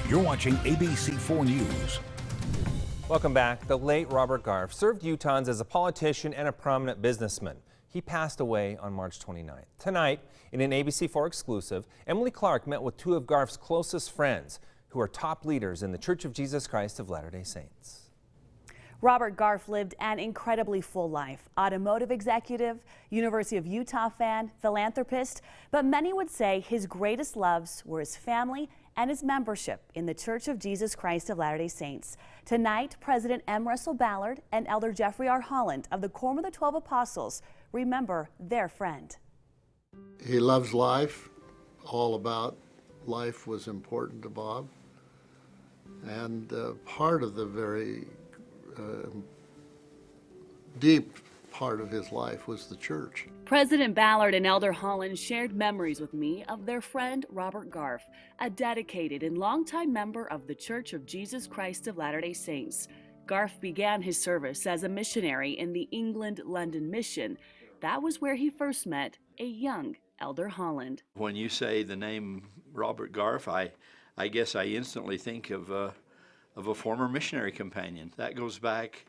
You're watching ABC4 News. Welcome back. The late Robert Garff served Utahns as a politician and a prominent businessman. He passed away on March 29th. Tonight, in an ABC4 exclusive, Emily Clark met with two of Garff's closest friends, who are top leaders in the Church of Jesus Christ of Latter-day Saints. Robert Garff lived an incredibly full life. Automotive executive, University of Utah fan, philanthropist, but many would say his greatest loves were his family and his membership in the Church of Jesus Christ of Latter-day Saints. Tonight, President M. Russell Ballard and Elder Jeffrey R. Holland of the Quorum of the 12 Apostles remember their friend. He loves life. All about life was important to Bob. And part of the very deep part of his life was the church. President Ballard and Elder Holland shared memories with me of their friend Robert Garff, a dedicated and longtime member of the Church of Jesus Christ of Latter-day Saints. Garff began his service as a missionary in the England-London mission. That was where he first met a young Elder Holland. When you say the name Robert Garff, I guess I instantly think of a former missionary companion. That goes back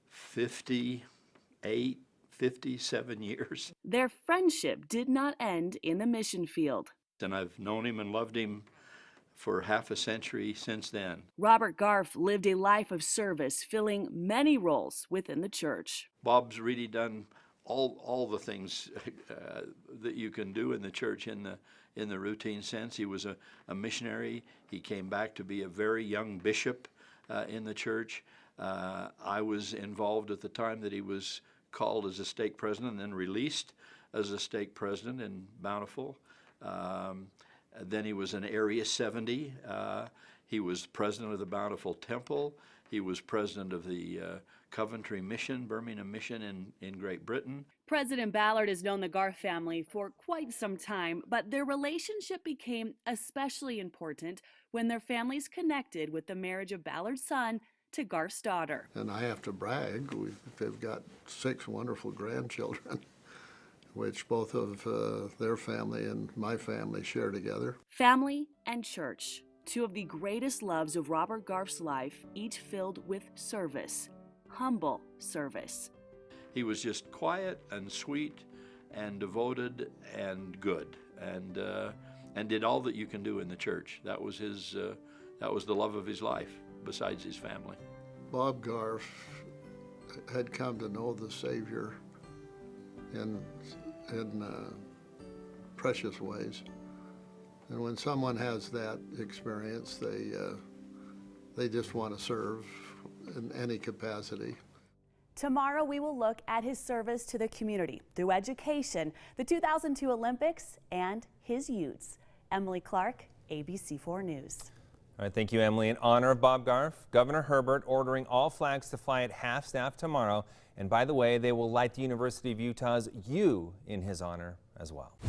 58, 57 years. Their friendship did not end in the mission field. And I've known him and loved him for half a century since then. Robert Garff lived a life of service, filling many roles within the church. Bob's really done all the things that you can do in the church in the routine sense. He was a missionary. He came back to be a very young bishop in the church. I was involved at the time that he was called as a stake president and then released as a stake president in Bountiful. Then he was in Area 70. He was president of the Bountiful Temple. He was president of the Coventry Mission, Birmingham Mission in Great Britain. President Ballard has known the Garff family for quite some time, but their relationship became especially important when their families connected with the marriage of Ballard's son to Garff's daughter. And I have to brag, they've got 6 wonderful grandchildren, which both of their family and my family share together. Family and church, two of the greatest loves of Robert Garff's life, each filled with service, humble service. He was just quiet and sweet and devoted and good, and did all that you can do in the church. That was his. That was the love of his life, besides his family. Bob Garff had come to know the Savior in precious ways, and when someone has that experience, they just want to serve in any capacity. Tomorrow we will look at his service to the community through education, the 2002 Olympics, and his youths. Emily Clark, ABC4 News. All right, thank you, Emily. In honor of Bob Garff, Governor Herbert ordering all flags to fly at half-staff tomorrow. And by the way, they will light the University of Utah's U in his honor as well.